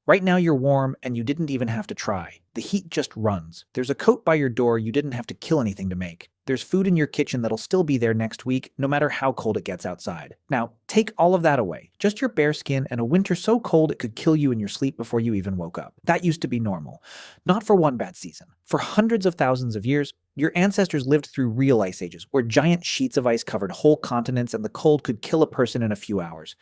Right now you're warm and you didn't even have to try. The heat just runs. There's a coat by your door you didn't have to kill anything to make. There's food in your kitchen that'll still be there next week, no matter how cold it gets outside. Now, take all of that away. Just your bare skin and a winter so cold it could kill you in your sleep before you even woke up. That used to be normal. Not for one bad season. For hundreds of thousands of years, your ancestors lived through real ice ages, where giant sheets of ice covered whole continents and the cold could kill a person in a few hours.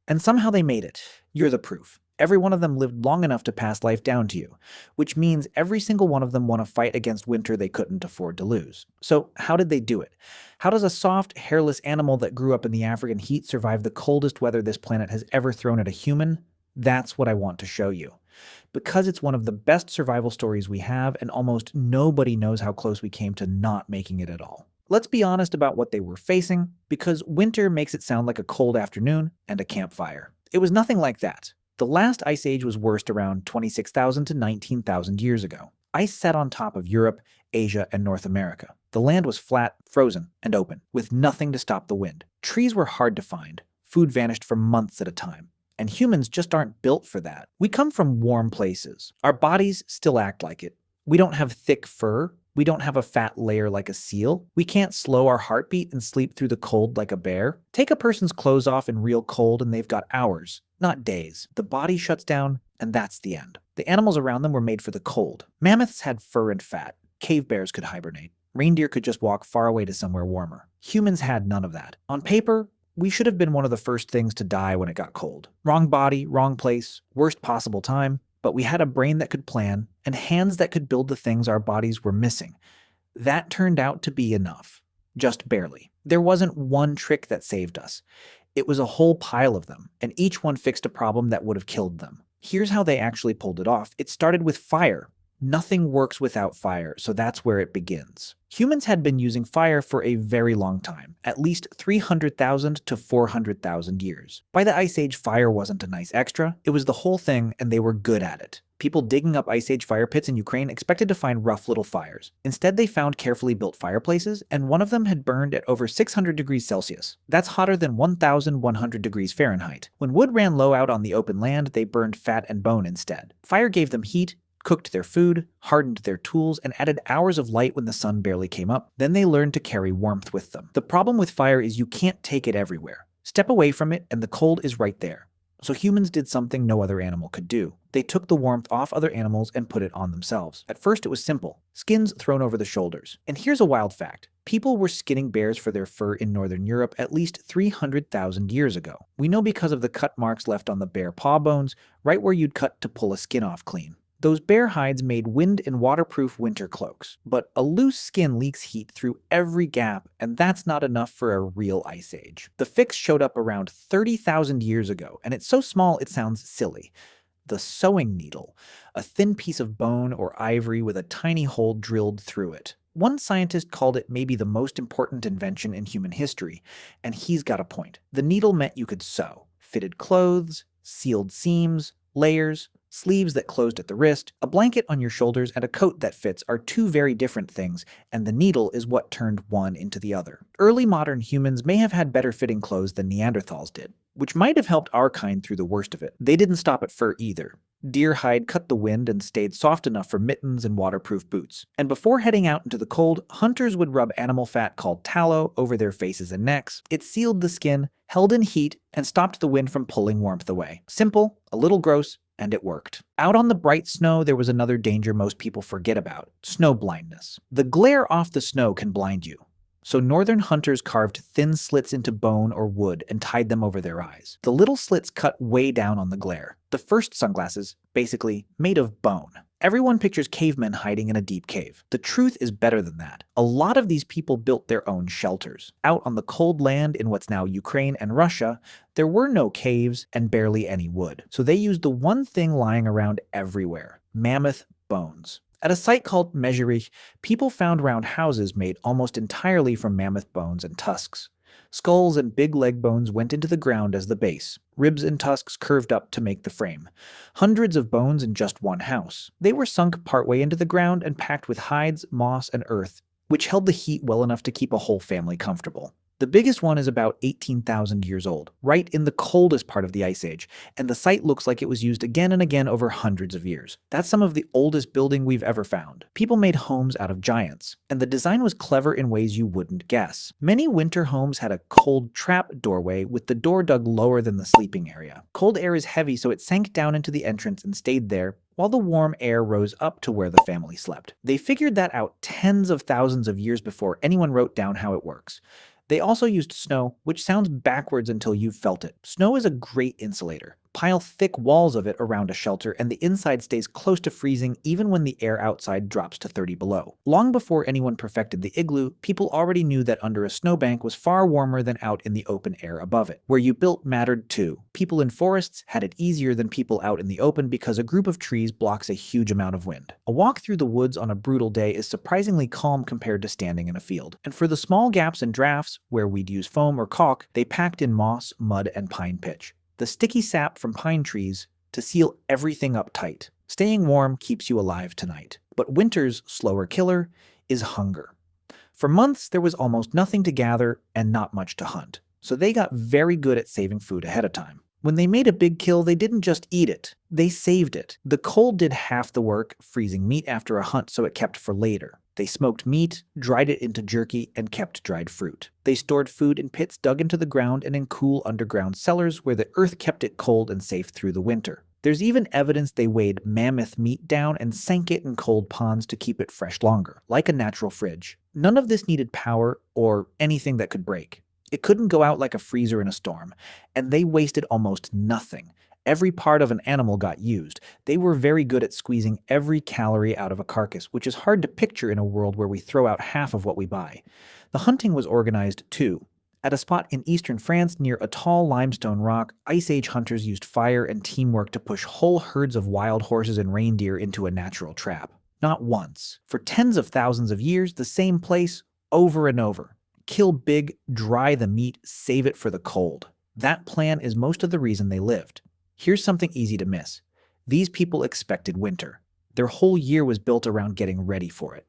And somehow they made it. You're the proof. Every one of them lived long enough to pass life down to you, which means every single one of them won a fight against winter they couldn't afford to lose. So how did they do it? How does a soft, hairless animal that grew up in the African heat survive the coldest weather this planet has ever thrown at a human? That's what I want to show you. Because it's one of the best survival stories we have, and almost nobody knows how close we came to not making it at all. Let's be honest about what they were facing, because winter makes it sound like a cold afternoon and a campfire. It was nothing like that. The last ice age was worst around 26,000 to 19,000 years ago. Ice sat on top of Europe, Asia, and North America. The land was flat, frozen, and open, with nothing to stop the wind. Trees were hard to find. Food vanished for months at a time. And humans just aren't built for that. We come from warm places. Our bodies still act like it. We don't have thick fur. We don't have a fat layer like a seal. We can't slow our heartbeat and sleep through the cold like a bear. Take a person's clothes off in real cold and they've got hours, not days. The body shuts down, and that's the end. The animals around them were made for the cold. Mammoths had fur and fat. Cave bears could hibernate. Reindeer could just walk far away to somewhere warmer. Humans had none of that. On paper, we should have been one of the first things to die when it got cold. Wrong body, wrong place, worst possible time. But we had a brain that could plan and hands that could build the things our bodies were missing. That turned out to be enough. Just barely. There wasn't one trick that saved us. It was a whole pile of them, and each one fixed a problem that would have killed them. Here's how they actually pulled it off. It started with fire. Nothing works without fire, so that's where it begins. Humans had been using fire for a very long time, at least 300,000 to 400,000 years. By the Ice Age, fire wasn't a nice extra, it was the whole thing, and they were good at it. People digging up Ice Age fire pits in Ukraine expected to find rough little fires. Instead, they found carefully built fireplaces, and one of them had burned at over 600 degrees Celsius. That's hotter than 1,100 degrees Fahrenheit. When wood ran low out on the open land, they burned fat and bone instead. Fire gave them heat, cooked their food, hardened their tools, and added hours of light when the sun barely came up. Then they learned to carry warmth with them. The problem with fire is you can't take it everywhere. Step away from it and the cold is right there. So humans did something no other animal could do. They took the warmth off other animals and put it on themselves. At first it was simple. Skins thrown over the shoulders. And here's a wild fact. People were skinning bears for their fur in northern Europe at least 300,000 years ago. We know because of the cut marks left on the bear paw bones, right where you'd cut to pull a skin off clean. Those bear hides made wind and waterproof winter cloaks, but a loose skin leaks heat through every gap, and that's not enough for a real ice age. The fix showed up around 30,000 years ago, and it's so small it sounds silly. The sewing needle, a thin piece of bone or ivory with a tiny hole drilled through it. One scientist called it maybe the most important invention in human history, and he's got a point. The needle meant you could sew. Fitted clothes, sealed seams, layers, sleeves that closed at the wrist, a blanket on your shoulders, and a coat that fits are two very different things, and the needle is what turned one into the other. Early modern humans may have had better fitting clothes than Neanderthals did, which might have helped our kind through the worst of it. They didn't stop at fur either. Deer hide cut the wind and stayed soft enough for mittens and waterproof boots. And before heading out into the cold, hunters would rub animal fat called tallow over their faces and necks. It sealed the skin, held in heat, and stopped the wind from pulling warmth away. Simple, a little gross, and it worked. Out on the bright snow, there was another danger most people forget about: snow blindness. The glare off the snow can blind you. So northern hunters carved thin slits into bone or wood and tied them over their eyes. The little slits cut way down on the glare. The first sunglasses, basically, made of bone. Everyone pictures cavemen hiding in a deep cave. The truth is better than that. A lot of these people built their own shelters. Out on the cold land in what's now Ukraine and Russia, there were no caves and barely any wood. So they used the one thing lying around everywhere: mammoth bones. At a site called Mezhirich, people found round houses made almost entirely from mammoth bones and tusks. Skulls and big leg bones went into the ground as the base. Ribs and tusks curved up to make the frame. Hundreds of bones in just one house. They were sunk partway into the ground and packed with hides, moss, and earth, which held the heat well enough to keep a whole family comfortable. The biggest one is about 18,000 years old, right in the coldest part of the Ice Age, and the site looks like it was used again and again over hundreds of years. That's some of the oldest building we've ever found. People made homes out of giants, and the design was clever in ways you wouldn't guess. Many winter homes had a cold trap doorway with the door dug lower than the sleeping area. Cold air is heavy, so it sank down into the entrance and stayed there, while the warm air rose up to where the family slept. They figured that out tens of thousands of years before anyone wrote down how it works. They also used snow, which sounds backwards until you've felt it. Snow is a great insulator. Pile thick walls of it around a shelter and the inside stays close to freezing even when the air outside drops to 30 below. Long before anyone perfected the igloo, people already knew that under a snowbank was far warmer than out in the open air above it. Where you built mattered too. People in forests had it easier than people out in the open because a group of trees blocks a huge amount of wind. A walk through the woods on a brutal day is surprisingly calm compared to standing in a field. And for the small gaps and drafts, where we'd use foam or caulk, they packed in moss, mud, and pine pitch. The sticky sap from pine trees to seal everything up tight. Staying warm keeps you alive tonight. But winter's slower killer is hunger. For months, there was almost nothing to gather and not much to hunt, so they got very good at saving food ahead of time. When they made a big kill, they didn't just eat it, they saved it. The cold did half the work, freezing meat after a hunt so it kept for later. They smoked meat, dried it into jerky, and kept dried fruit. They stored food in pits dug into the ground and in cool underground cellars where the earth kept it cold and safe through the winter. There's even evidence they weighed mammoth meat down and sank it in cold ponds to keep it fresh longer, like a natural fridge. None of this needed power or anything that could break. It couldn't go out like a freezer in a storm, and they wasted almost nothing. Every part of an animal got used. They were very good at squeezing every calorie out of a carcass, which is hard to picture in a world where we throw out half of what we buy. The hunting was organized too. At a spot in eastern France near a tall limestone rock, Ice Age hunters used fire and teamwork to push whole herds of wild horses and reindeer into a natural trap. Not once. For tens of thousands of years, the same place, over and over. Kill big, dry the meat, save it for the cold. That plan is most of the reason they lived. Here's something easy to miss. These people expected winter. Their whole year was built around getting ready for it.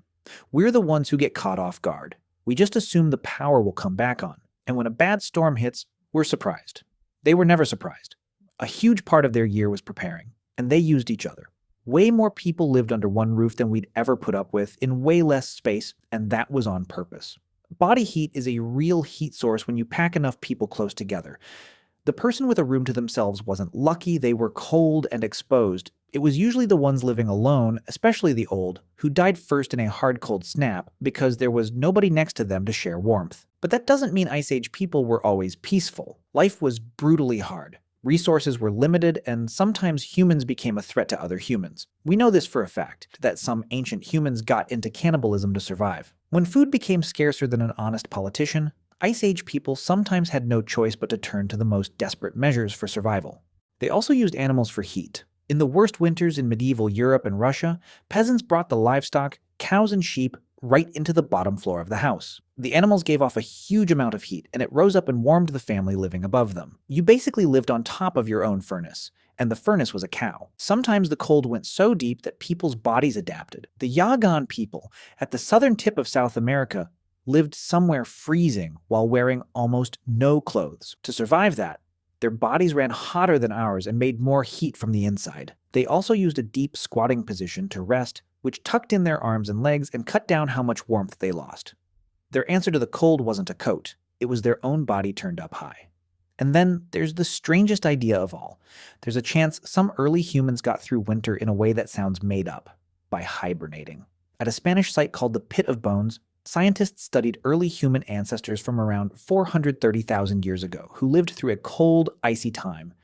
We're the ones who get caught off guard. We just assume the power will come back on. And when a bad storm hits, we're surprised. They were never surprised. A huge part of their year was preparing, and they used each other. Way more people lived under one roof than we'd ever put up with in way less space, and that was on purpose. Body heat is a real heat source when you pack enough people close together. The person with a room to themselves wasn't lucky, they were cold and exposed. It was usually the ones living alone, especially the old, who died first in a hard cold snap because there was nobody next to them to share warmth. But that doesn't mean Ice Age people were always peaceful. Life was brutally hard. Resources were limited, and sometimes humans became a threat to other humans. We know this for a fact, that some ancient humans got into cannibalism to survive. When food became scarcer than an honest politician, Ice Age people sometimes had no choice but to turn to the most desperate measures for survival. They also used animals for heat. In the worst winters in medieval Europe and Russia, peasants brought the livestock, cows and sheep, right into the bottom floor of the house. The animals gave off a huge amount of heat, and it rose up and warmed the family living above them. You basically lived on top of your own furnace, and the furnace was a cow. Sometimes the cold went so deep that people's bodies adapted. The Yagan people, at the southern tip of South America, lived somewhere freezing while wearing almost no clothes. To survive that, their bodies ran hotter than ours and made more heat from the inside. They also used a deep squatting position to rest, which tucked in their arms and legs and cut down how much warmth they lost. Their answer to the cold wasn't a coat, it was their own body turned up high. And then there's the strangest idea of all. There's a chance some early humans got through winter in a way that sounds made up, by hibernating. At a Spanish site called the Pit of Bones, scientists studied early human ancestors from around 430,000 years ago who lived through a cold, icy time.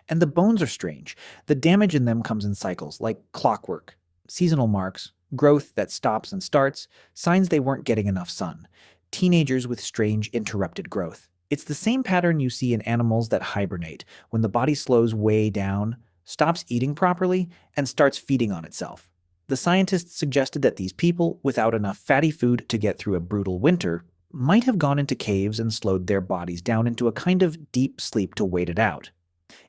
And the bones are strange. The damage in them comes in cycles, like clockwork. Seasonal marks, growth that stops and starts, signs they weren't getting enough sun. Teenagers with strange, interrupted growth. It's the same pattern you see in animals that hibernate, when the body slows way down, stops eating properly, and starts feeding on itself. The scientists suggested that these people, without enough fatty food to get through a brutal winter, might have gone into caves and slowed their bodies down into a kind of deep sleep to wait it out.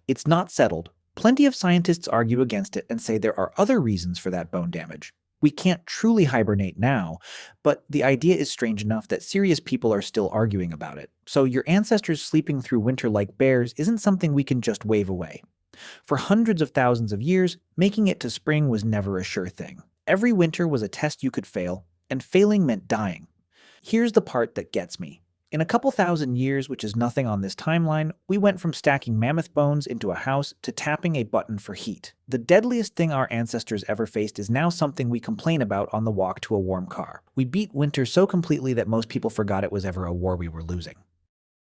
It's not settled. Plenty of scientists argue against it and say there are other reasons for that bone damage. We can't truly hibernate now, but the idea is strange enough that serious people are still arguing about it. So your ancestors sleeping through winter like bears isn't something we can just wave away. For hundreds of thousands of years, making it to spring was never a sure thing. Every winter was a test you could fail, and failing meant dying. Here's the part that gets me. In a couple thousand years, which is nothing on this timeline, we went from stacking mammoth bones into a house to tapping a button for heat. The deadliest thing our ancestors ever faced is now something we complain about on the walk to a warm car. We beat winter so completely that most people forgot it was ever a war we were losing.